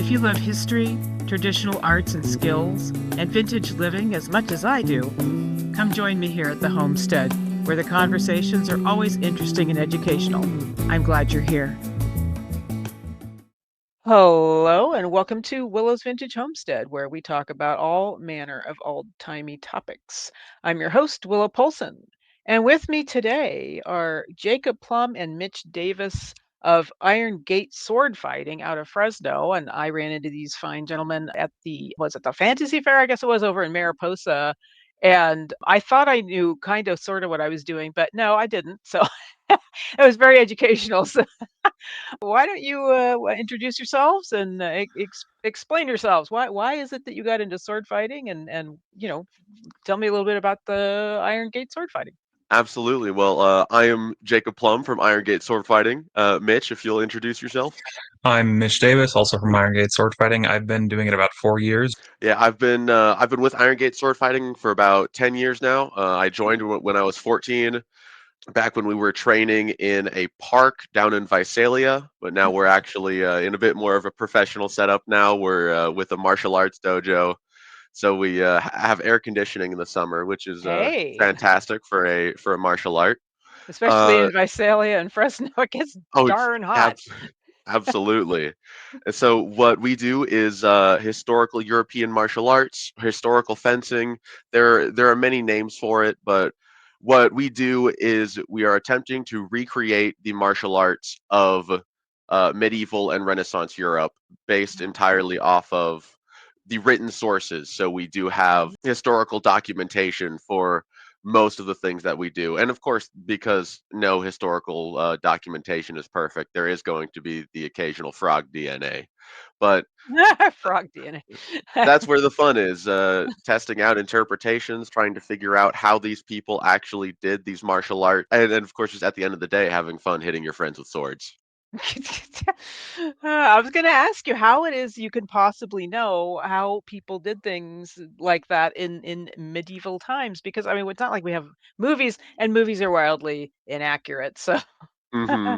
If you love history, traditional arts and skills, and vintage living as much as I do, come join me here at the Homestead, where the conversations are always interesting and educational. I'm glad you're here. Hello, and welcome to Willow's Vintage Homestead, where we talk about all manner of old-timey topics. I'm your host, Willow Polson, and with me today are Jacob Plumb and Mitch Davis of Iron Gate Swordfighting out of Fresno, and I ran into these fine gentlemen at was it the Fantasy Fair? I guess it was over in Mariposa, and I thought I knew kind of sort of what I was doing, but no, I didn't. So it was very educational. So why don't you introduce yourselves and explain yourselves? Why is it that you got into sword fighting and tell me a little bit about the Iron Gate sword fighting? Absolutely. Well, I am Jacob Plumb from Iron Gate Swordfighting. Mitch, if you'll introduce yourself. I'm Mitch Davis, also from Iron Gate Swordfighting. I've been doing it about 4 years. Yeah, I've been with Iron Gate Swordfighting for about 10 years now. I joined when I was 14, back when we were training in a park down in Visalia, but now we're actually in a bit more of a professional setup now. We're with a martial arts dojo. So we have air conditioning in the summer, which is Hey, fantastic for a martial art. especially Uh, in Visalia and Fresno, it gets oh, it's darn hot. absolutely. And so what we do is historical European martial arts, historical fencing. There are many names for it, but what we do is we are attempting to recreate the martial arts of medieval and Renaissance Europe, based entirely off of the written sources. So we do have historical documentation for most of the things that we do. And of course, because no historical documentation is perfect, there is going to be the occasional frog DNA. But Frog DNA. that's where the fun is, testing out interpretations, trying to figure out how these people actually did these martial art. And then, of course, just at the end of the day, having fun hitting your friends with swords. I was going to ask you how it is you can possibly know how people did things like that in medieval times, because I mean it's not like we have movies, and movies are wildly inaccurate. So hmm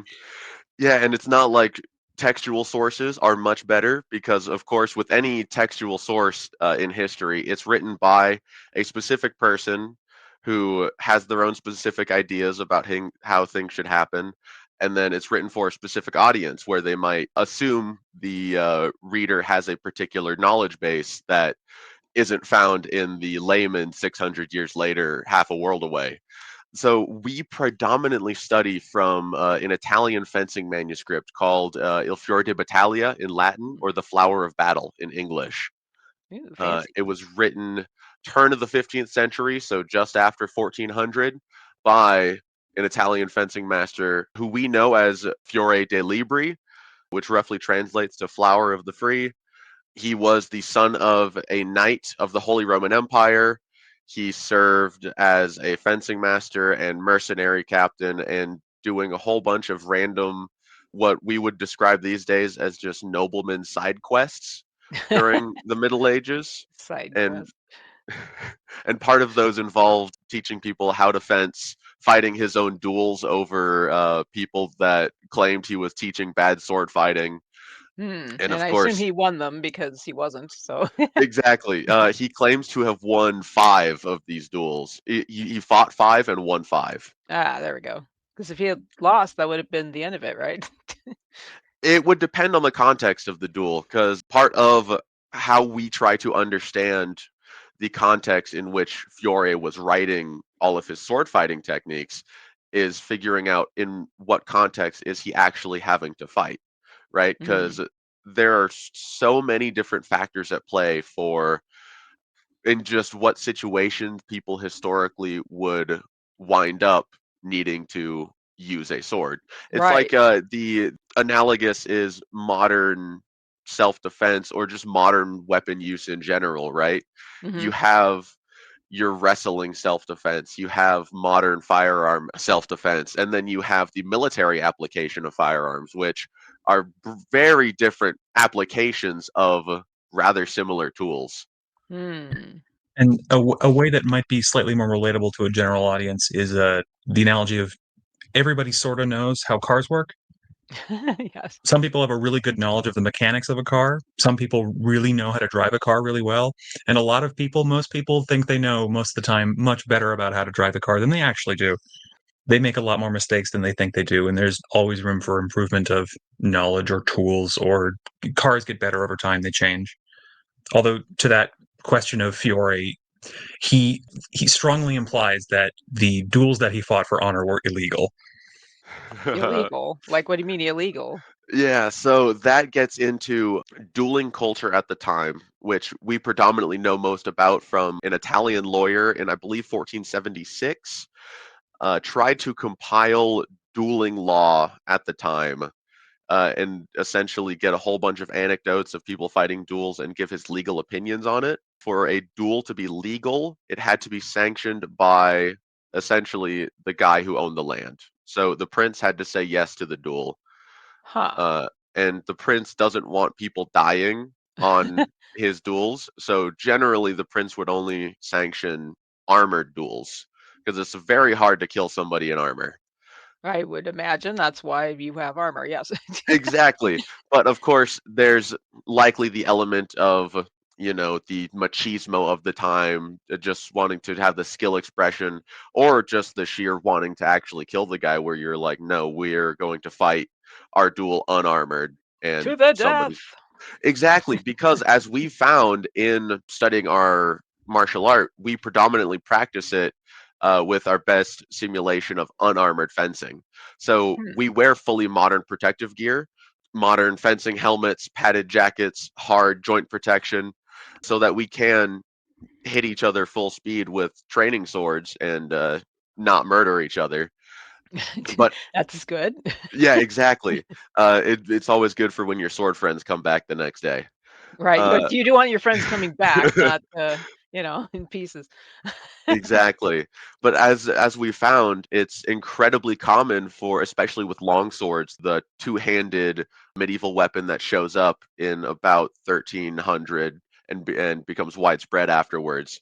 Yeah, and it's not like textual sources are much better because, of course, with any textual source in history, it's written by a specific person who has their own specific ideas about how things should happen. And then it's written for a specific audience where they might assume the reader has a particular knowledge base that isn't found in the layman 600 years later, half a world away. So we predominantly study from an Italian fencing manuscript called Il Fior di Battaglia in Latin, or The Flower of Battle in English. ooh, fancy. It was written turn of the 15th century, so just after 1400, by an Italian fencing master who we know as Fiore de Libri, which roughly translates to Flower of the Free. He was the son of a knight of the Holy Roman Empire. He served as a fencing master and mercenary captain and doing a whole bunch of random, what we would describe these days as just nobleman side quests during the Middle Ages. Side And quest. and part of those involved teaching people how to fence, fighting his own duels over people that claimed he was teaching bad sword fighting. And And of I assume course, he won them because he wasn't. So exactly. He claims to have won 5 of these duels. He fought 5 and won 5. there we go. Because if he had lost, that would have been the end of it, right? It would depend on the context of the duel, because part of how we try to understand the context in which Fiore was writing all of his sword fighting techniques is figuring out in what context is he actually having to fight, right? Mhm. Because there are so many different factors at play for in just what situations people historically would wind up needing to use a sword. It's like Right. the analogous is modern self-defense or just modern weapon use in general, right? You Mhm. have your wrestling self-defense, you have modern firearm self-defense, and then you have the military application of firearms, which are very different applications of rather similar tools. Hmm. And a way that might be slightly more relatable to a general audience is the analogy of everybody sort of knows how cars work. Yes. Some people have a really good knowledge of the mechanics of a car. Some people really know how to drive a car really well. And a lot of people, most people think they know most of the time much better about how to drive a car than they actually do. They make a lot more mistakes than they think they do. And there's always room for improvement of knowledge or tools, or cars get better over time, they change. Although to that question of Fiore, he he strongly implies that the duels that he fought for honor were illegal. Illegal? Like, what do you mean illegal? Yeah, so that gets into dueling culture at the time, which we predominantly know most about from an Italian lawyer in, I believe, 1476, tried to compile dueling law at the time, and essentially get a whole bunch of anecdotes of people fighting duels and give his legal opinions on it. For a duel to be legal, it had to be sanctioned by essentially the guy who owned the land. So the prince had to say yes to the duel, Huh. uh, and the prince doesn't want people dying on his duels. So generally, the prince would only sanction armored duels because it's very hard to kill somebody in armor. I would imagine that's why you have armor, yes. Exactly. But of course, there's likely the element of, the machismo of the time, just wanting to have the skill expression, or just the sheer wanting to actually kill the guy, where you're like, no, we're going to fight our duel unarmored, To and the somebody. death! Exactly, because as we found in studying our martial art, we predominantly practice it with our best simulation of unarmored fencing. So Hmm. we wear fully modern protective gear, modern fencing helmets, padded jackets, hard joint protection, so that we can hit each other full speed with training swords and not murder each other. But That's good. yeah, exactly. It's always good for when your sword friends come back the next day. Right, but Uh, you do want your friends coming back, not, in pieces. exactly. But as we found, it's incredibly common for, especially with long swords, the two-handed medieval weapon that shows up in about 1300 and becomes widespread afterwards.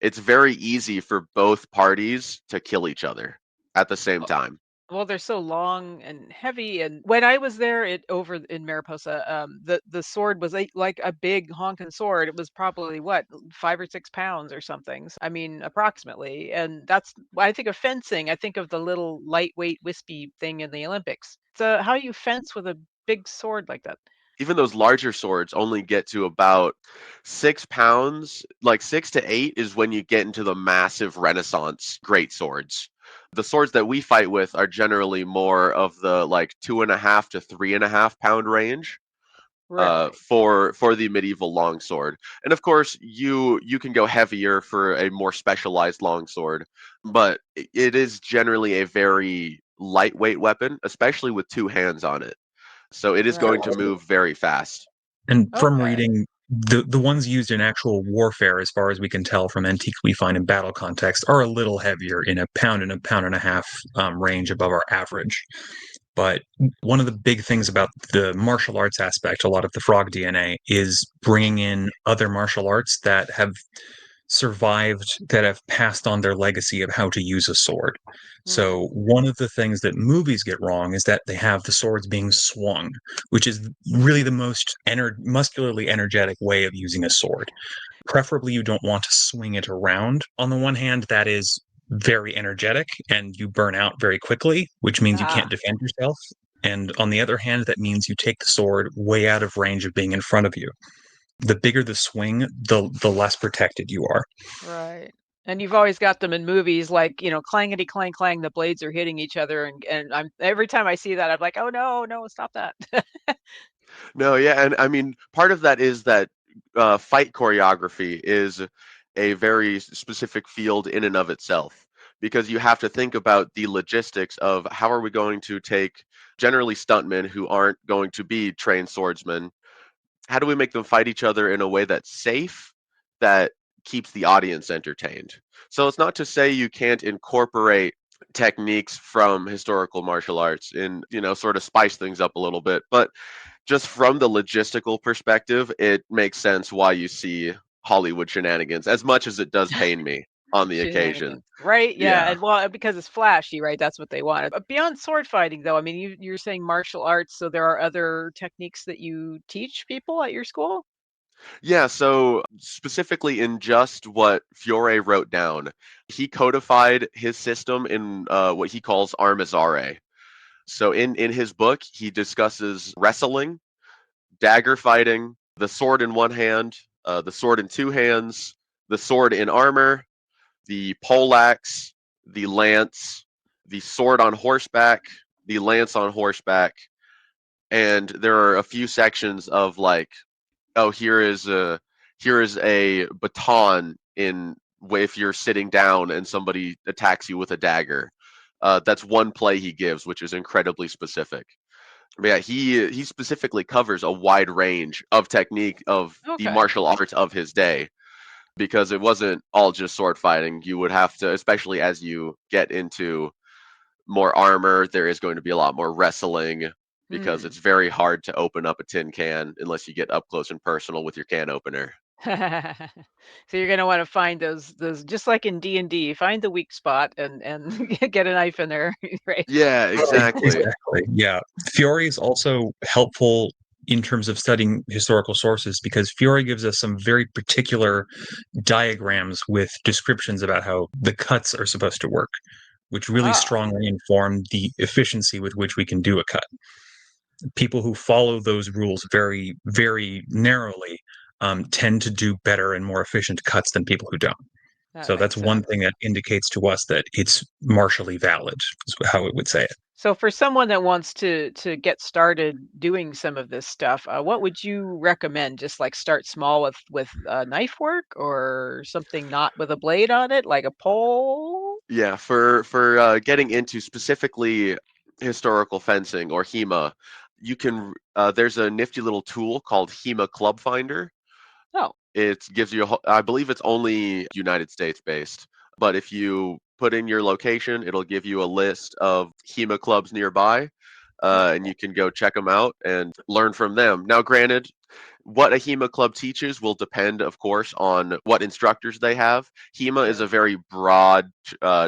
It's very easy for both parties to kill each other at the same time. Well, they're so long and heavy, and when I was there, it over in Mariposa, the sword was like a big honking sword. It was probably what, 5 or 6 pounds or something. I mean, approximately. And that's when I think of fencing, I think of the little lightweight wispy thing in the Olympics. So how do you fence with a big sword like that? Even those larger swords only get to about 6 pounds. Like 6 to 8 is when you get into the massive Renaissance great swords. The swords that we fight with are generally more of the like 2.5 to 3.5 pound range. Really? For the medieval longsword, and of course you can go heavier for a more specialized longsword, but it is generally a very lightweight weapon, especially with two hands on it. So it is going Right. to move very fast. And from Okay. reading, the ones used in actual warfare, as far as we can tell from antiques we find in battle context, are a little heavier in a pound and a half range above our average. But one of the big things about the martial arts aspect, a lot of the frog DNA, is bringing in other martial arts that have survived, that have passed on their legacy of how to use a sword. Hmm. So one of the things that movies get wrong is that they have the swords being swung, which is really the most muscularly energetic way of using a sword. Preferably, you don't want to swing it around. On the one hand, that is very energetic and you burn out very quickly, which means you Ah, can't defend yourself. And on the other hand, that means you take the sword way out of range of being in front of you. The bigger the swing, the less protected you are. right. And you've always got them in movies like, clangety clang clang, the blades are hitting each other, and I'm every time I see that, I'm like, "Oh, no, no, stop that." No, yeah, and I mean, part of that is that fight choreography is a very specific field in and of itself, because you have to think about the logistics of how are we going to take generally stuntmen who aren't going to be trained swordsmen. How do we make them fight each other in a way that's safe, that keeps the audience entertained? So it's not to say you can't incorporate techniques from historical martial arts and, sort of spice things up a little bit, but just from the logistical perspective, it makes sense why you see Hollywood shenanigans, as much as it does pain me. on the occasion. Shenanigans. Right? Yeah. Yeah. And well, because it's flashy, right? That's what they want. But beyond sword fighting, though, I mean, you're saying martial arts, so there are other techniques that you teach people at your school? Yeah, so specifically in just what Fiore wrote down, he codified his system in what he calls armazare. So in his book, he discusses wrestling, dagger fighting, the sword in one hand, the sword in two hands, the sword in armor, the poleaxe, the lance, the sword on horseback, the lance on horseback, and there are a few sections of like, oh, here is a baton in if you're sitting down and somebody attacks you with a dagger. That's one play he gives, which is incredibly specific. But yeah, he specifically covers a wide range of technique of the Okay. martial arts of his day because it wasn't all just sword fighting. You would have to, especially as you get into more armor, there is going to be a lot more wrestling because Hmm. it's very hard to open up a tin can unless you get up close and personal with your can opener. So you're gonna want to find those just like in D&D, find the weak spot and get a knife in there, right? Yeah, exactly. Exactly. Yeah. Fiore is also helpful in terms of studying historical sources because Fiore gives us some very particular diagrams with descriptions about how the cuts are supposed to work, which really Ah, strongly inform the efficiency with which we can do a cut. People who follow those rules very, very narrowly tend to do better and more efficient cuts than people who don't. that So that's makes one sense. thing that indicates to us that it's martially valid, is how it would say it. So for someone that wants to get started doing some of this stuff, what would you recommend? Just like start small with knife work or something not with a blade on it, like a pole? Yeah, for getting into specifically historical fencing or HEMA, you can there's a nifty little tool called HEMA Club Finder. Oh, It gives you I believe it's only United States based, but if you put in your location, it'll give you a list of HEMA clubs nearby, oh, and cool. you can go check them out and learn from them. Now, granted, what a HEMA club teaches will depend, of course, on what instructors they have. HEMA is a Sure. very broad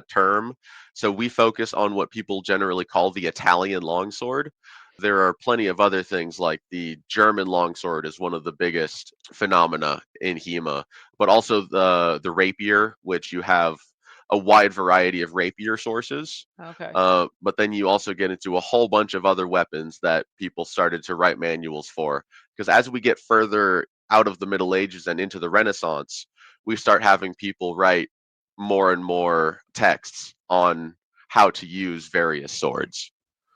term, so we focus on what people generally call the Italian longsword. There are plenty of other things like the German longsword is one of the biggest phenomena in HEMA, but also the rapier, which you have a wide variety of rapier sources. Okay. But then you also get into a whole bunch of other weapons that people started to write manuals for. Because as we get further out of the Middle Ages and into the Renaissance, we start having people write more and more texts on how to use various swords.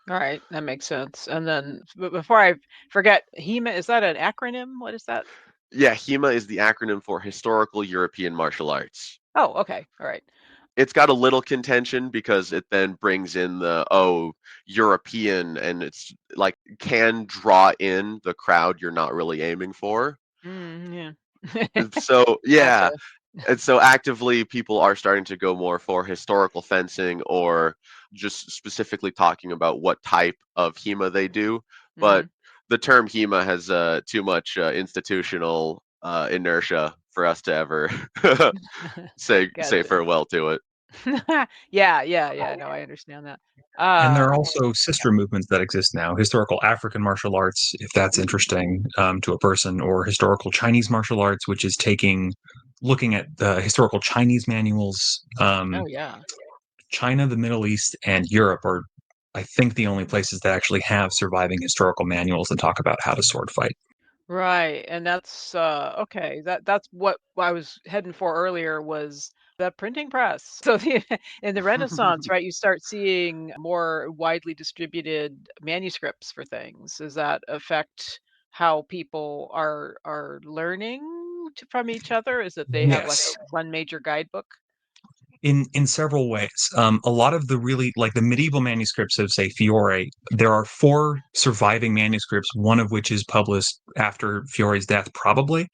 All right, that makes sense. And then before I forget, HEMA, is that an acronym? What is that? Yeah, HEMA is the acronym for Historical European Martial Arts. Oh, okay. All right. It's got a little contention because it then brings in the European, and it's like can draw in the crowd you're not really aiming for. Yeah. So Gotcha. yeah, and so actively people are starting to go more for historical fencing or just specifically talking about what type of HEMA they do. But Mhm. the term HEMA has too much institutional inertia for us to ever say Gotcha. farewell to it. Yeah, yeah, yeah. No, I understand that. And there are Um, also sister movements that exist now. Historical African martial arts, if that's interesting to a person, or historical Chinese martial arts, which is looking at the historical Chinese manuals. oh yeah. China, the Middle East, and Europe are, I think, the only places that actually have surviving historical manuals that talk about how to sword fight. Right. And that's okay. That's what I was heading for earlier was the printing press. So in the Renaissance, right, you start seeing more widely distributed manuscripts for things. Does that affect how people are learning from each other? Is that they have like a Yes, one major guidebook? in several ways. A lot of the really like the medieval manuscripts of say Fiore, there are four surviving manuscripts, one of which is published after Fiore's death, probably.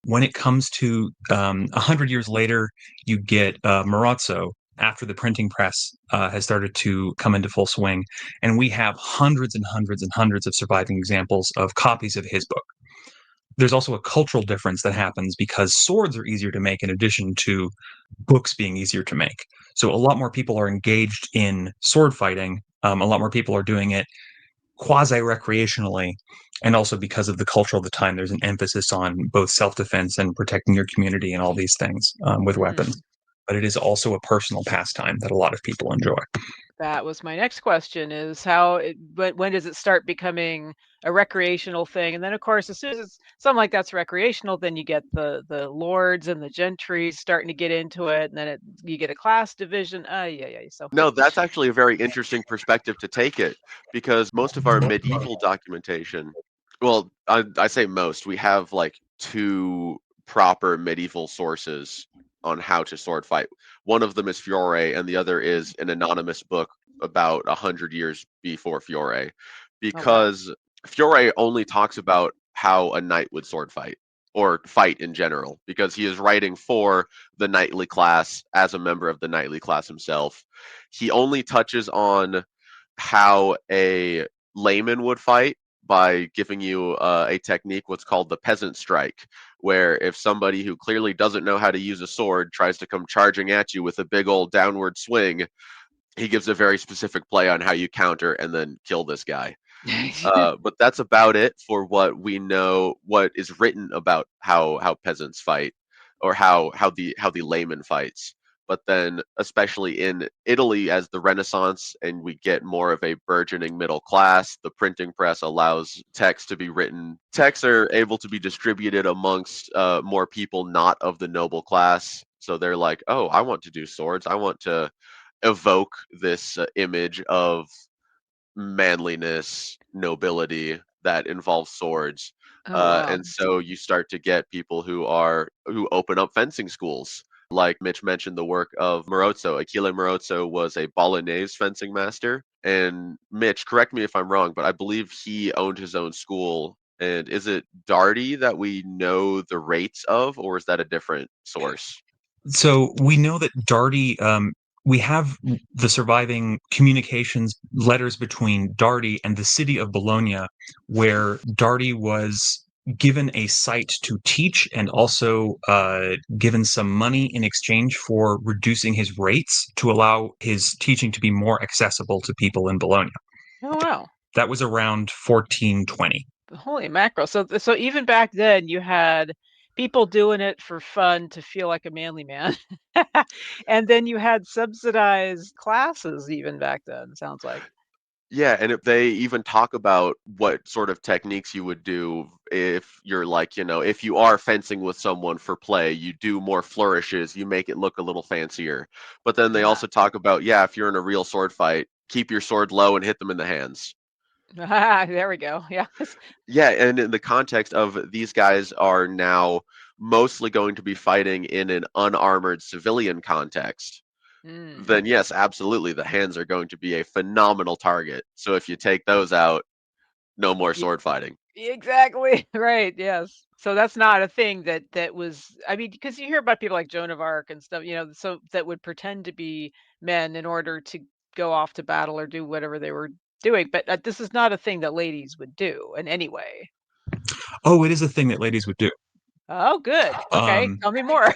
When it comes to 100 years later, you get Marozzo after the printing press has started to come into full swing, and we have hundreds and hundreds and hundreds of surviving examples of copies of his book. there's also a cultural difference that happens because swords are easier to make in addition to books being easier to make. So a lot more people are engaged in sword fighting. A lot more people are doing it quasi-recreationally. And also because of the culture of the time, there's an emphasis on both self-defense and protecting your community and all these things with weapons. But it is also a personal pastime that a lot of people enjoy. That was my next question is when does it start becoming a recreational thing? And then of course, as soon as it's something like that's recreational, then you get the lords and the gentry starting to get into it, and then you get a class division. Yeah. So No, that's actually a very interesting perspective to take it, because most of our medieval documentation, well, I say most, we have like two proper medieval sources on how to sword fight. One of them is Fiore, and the other is an anonymous book about 100 years before Fiore, oh wow. because Fiore only talks about how a knight would sword fight or fight in general, because he is writing for the knightly class as a member of the knightly class himself. He only touches on how a layman would fight by giving you a technique, what's called the peasant strike, where if somebody who clearly doesn't know how to use a sword tries to come charging at you with a big old downward swing, he gives a very specific play on how you counter and then kill this guy. But that's about it for what we know, what is written about how peasants fight, or how the layman fights. But then, especially in Italy, as the Renaissance and we get more of a burgeoning middle class, the printing press allows text to be written. Texts are able to be distributed amongst more people not of the noble class. So they're like, oh, I want to do swords. I want to evoke this image of manliness, nobility that involves swords. Oh wow. And so you start to get people who open up fencing schools. Like Mitch mentioned, the work of Marozzo. Achille Marozzo was a Bolognese fencing master. And Mitch, correct me if I'm wrong, but I believe he owned his own school. And is it Darty that we know the rates of, or is that a different source? So we know that Darty, we have the surviving communications letters between Darty and the city of Bologna, where Darty was given a site to teach and also given some money in exchange for reducing his rates to allow his teaching to be more accessible to people in Bologna. Oh wow. That was around 1420. Holy mackerel. So even back then you had people doing it for fun to feel like a manly man. And then you had subsidized classes even back then, sounds like. Yeah, and if they even talk about what sort of techniques you would do if you're like, if you are fencing with someone for play, you do more flourishes, you make it look a little fancier. But then they Ah. also talk about, yeah, if you're in a real sword fight, keep your sword low and hit them in the hands. There we go. Yeah. Yeah, and in the context of these guys are now mostly going to be fighting in an unarmored civilian context, Mm. then yes, absolutely, the hands are going to be a phenomenal target. So if you take those out, no more Y- sword fighting. Exactly. Right. Yes. So that's not a thing that was, I mean, because you hear about people like Joan of Arc and stuff, so that would pretend to be men in order to go off to battle or do whatever they were doing. But this is not a thing that ladies would do in any way. Oh, it is a thing that ladies would do. Oh, good. Okay. Um, Tell me more.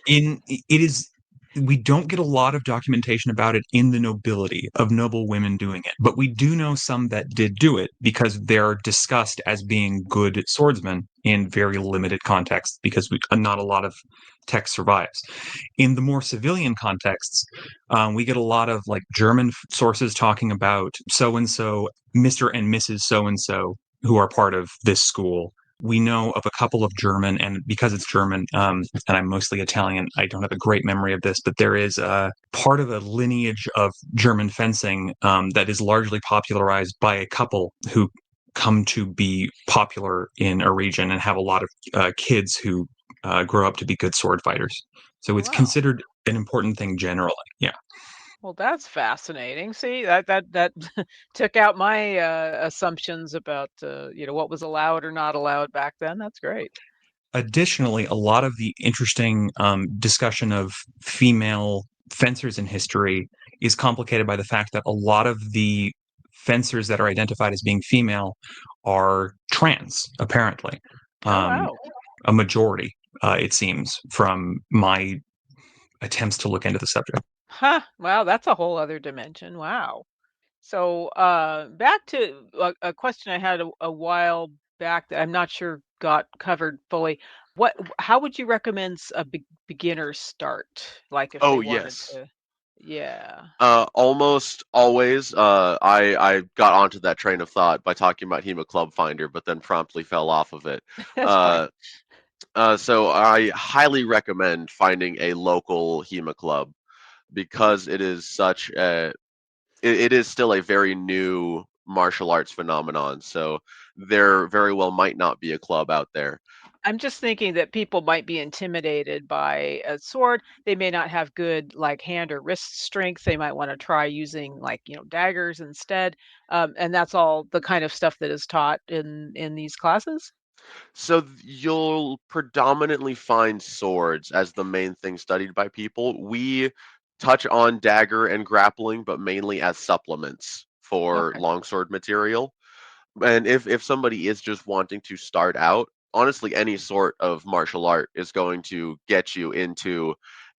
it is we don't get a lot of documentation about it in the nobility of noble women doing it, but we do know some that did do it because they're discussed as being good swordsmen in very limited contexts because not a lot of text survives. In the more civilian contexts, we get a lot of like German sources talking about so and so, Mr. and Mrs. So and so, who are part of this school. We know of a couple of German, and because it's German, and I'm mostly Italian, I don't have a great memory of this, but there is a part of a lineage of German fencing that is largely popularized by a couple who come to be popular in a region and have a lot of kids who grow up to be good sword fighters. So Oh, it's wow. considered an important thing generally. Yeah. Well, that's fascinating. See, that took out my assumptions about what was allowed or not allowed back then. That's great. Additionally, a lot of the interesting discussion of female fencers in history is complicated by the fact that a lot of the fencers that are identified as being female are trans, apparently. Oh, wow. A majority, it seems, from my attempts to look into the subject. Huh. Wow, that's a whole other dimension. Wow. So, back to a question I had a while back that I'm not sure got covered fully. How would you recommend a beginner start? Like if they Oh wanted yes. to, yeah, Almost always, I got onto that train of thought by talking about Hema Club Finder, but then promptly fell off of it. that's fine. Uh, so I highly recommend finding a local Hema Club because it is such a it is still a very new martial arts phenomenon. So there very well might not be a club out there. I'm just thinking that people might be intimidated by a sword. They may not have good like hand or wrist strength. They might want to try using like, daggers instead. And that's all the kind of stuff that is taught in these classes. So you'll predominantly find swords as the main thing studied by people. We touch on dagger and grappling, but mainly as supplements for Okay. longsword material. And if somebody is just wanting to start out, honestly, any sort of martial art is going to get you into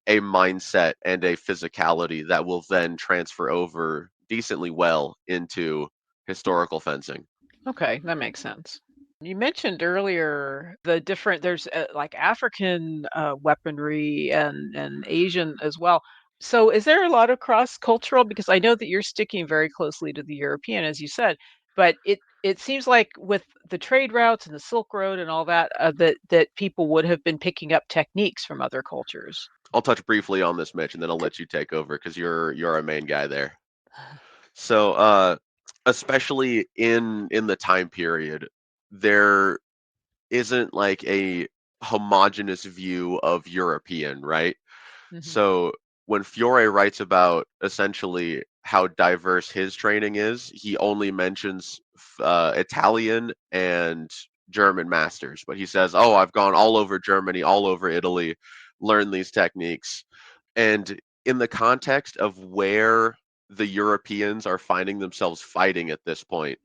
a mindset and a physicality that will then transfer over decently well into historical fencing. Okay, that makes sense. You mentioned earlier there's like African weaponry and Asian as well. So is there a lot of cross-cultural? Because I know that you're sticking very closely to the European, as you said, but it seems like with the trade routes and the Silk Road and all that, that people would have been picking up techniques from other cultures. I'll touch briefly on this, Mitch, and then I'll let you take over because you're our main guy there. So, especially in the time period, there isn't like a homogenous view of European, right? Hmm. So when Fiore writes about essentially how diverse his training is, he only mentions Italian and German masters, but he says, "Oh, I've gone all over Germany, all over Italy, learned these techniques." And in the context of where the Europeans are finding themselves fighting at this point,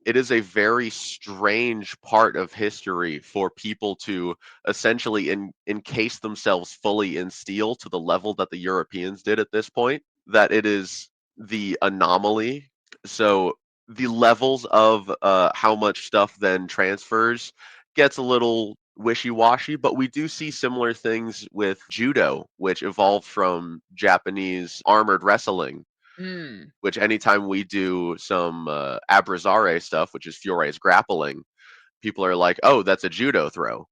it is a very strange part of history for people to essentially encase themselves fully in steel to the level that the Europeans did at this point, that it is the anomaly. So the levels of how much stuff then transfers gets a little wishy-washy, but we do see similar things with judo, which evolved from Japanese armored wrestling, Mm. which anytime we do some abrazare stuff, which is Fiore's grappling, people are like, "Oh, that's a judo throw,"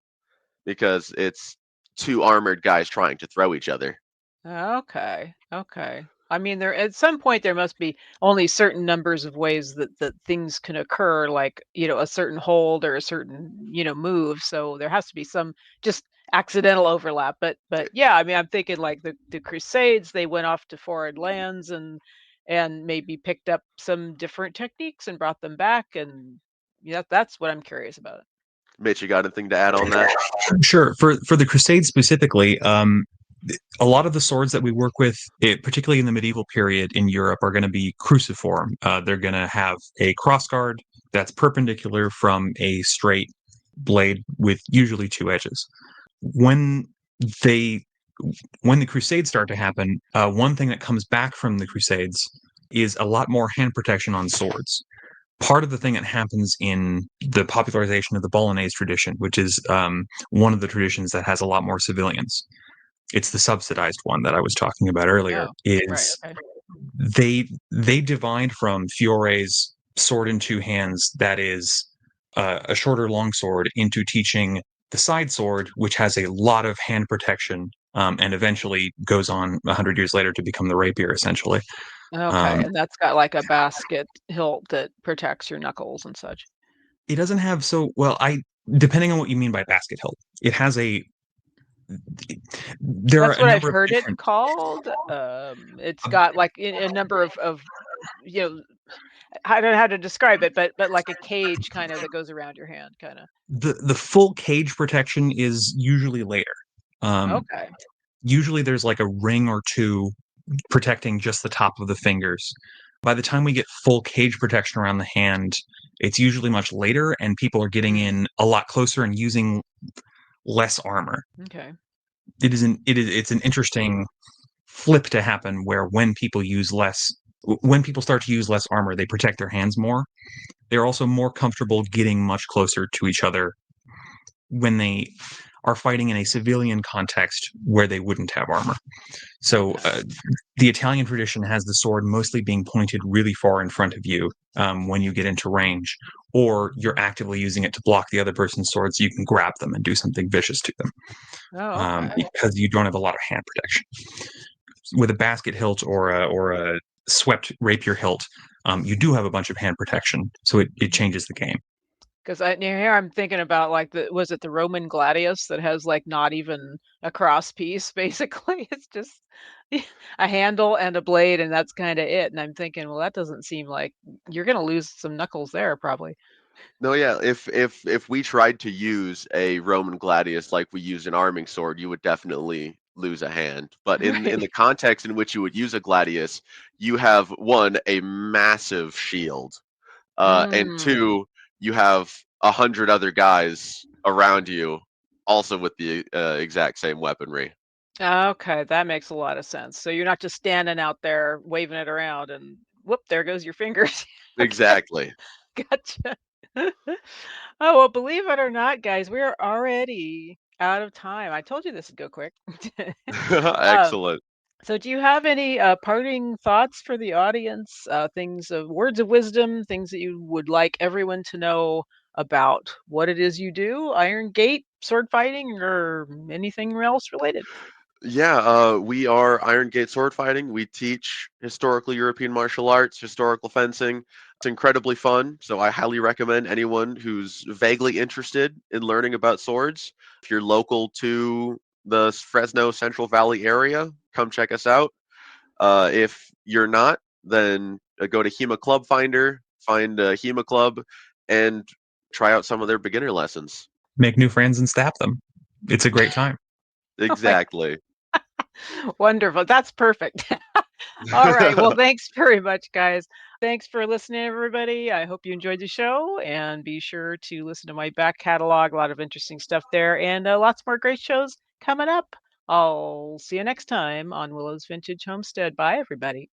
because it's two armored guys trying to throw each other. Okay. Okay. I mean, there at some point there must be only certain numbers of ways that things can occur, like, a certain hold or a certain, move. So there has to be some just accidental overlap. But yeah, I mean, I'm thinking like the Crusades, they went off to foreign lands and maybe picked up some different techniques and brought them back. And yeah, that's what I'm curious about. Mitch, you got anything to add on that? Sure. For the Crusades specifically, a lot of the swords that we work with, particularly in the medieval period in Europe, are going to be cruciform. They're going to have a crossguard that's perpendicular from a straight blade with usually two edges. When they when the Crusades start to happen, one thing that comes back from the Crusades is a lot more hand protection on swords. Part of the thing that happens in the popularization of the Bolognese tradition, which is one of the traditions that has a lot more civilians, it's the subsidized one that I was talking about earlier, Oh, right. is Okay. they divide from Fiore's sword in two hands, that is a shorter longsword, into teaching the side sword, which has a lot of hand protection, and eventually goes on 100 years later to become the rapier, essentially. Okay. Um, And that's got like a basket hilt that protects your knuckles and such. it doesn't have so well. I Depending on what you mean by basket hilt, it has a. There are That's a what I've number of heard it different. called. It's got like a number of you know I don't know how to describe it, but like a cage kind of that goes around your hand, kind of. The full cage protection is usually later. Um, Okay. Usually there's like a ring or two protecting just the top of the fingers. by the time we get full cage protection around the hand, it's usually much later, and people are getting in a lot closer and using less armor. Okay. It's an interesting flip to happen where when people start to use less armor, they protect their hands more. They're also more comfortable getting much closer to each other when they are fighting in a civilian context where they wouldn't have armor. So the Italian tradition has the sword mostly being pointed really far in front of you when you get into range, or you're actively using it to block the other person's sword so you can grab them and do something vicious to them. Oh, okay. Because you don't have a lot of hand protection. With a basket hilt or a swept rapier hilt, you do have a bunch of hand protection, so it changes the game. Because here I'm thinking about like was it the Roman gladius that has like not even a cross piece basically? It's just a handle and a blade, and that's kind of it. And I'm thinking, well, that doesn't seem like you're going to lose some knuckles there, probably. No, yeah. If we tried to use a Roman gladius like we use an arming sword, you would definitely lose a hand. But in Right. the context in which you would use a gladius, you have one, a massive shield, and Mm. two, you have 100 other guys around you, also with the exact same weaponry. Okay, that makes a lot of sense. So you're not just standing out there waving it around and whoop, there goes your fingers. Okay, Exactly. gotcha. Oh, well, believe it or not, guys, we are already out of time. I told you this would go quick. Um, Excellent. so do you have any parting thoughts for the audience? Things of words of wisdom, things that you would like everyone to know about what it is you do, Iron Gate, sword fighting, or anything else related? Yeah, we are Iron Gate Swordfighting. We teach historical European martial arts, historical fencing. It's incredibly fun, so I highly recommend anyone who's vaguely interested in learning about swords. If you're local to the Fresno Central Valley area, come check us out. If you're not, then go to HEMA Club Finder, find HEMA Club, and try out some of their beginner lessons. Make new friends and stab them. It's a great time. Oh my, Exactly. wonderful. That's perfect. All right. Well, thanks very much, guys. Thanks for listening, everybody. I hope you enjoyed the show, and be sure to listen to my back catalog. A lot of interesting stuff there, and lots more great shows coming up. I'll see you next time on Willow's Vintage Homestead. Bye, everybody.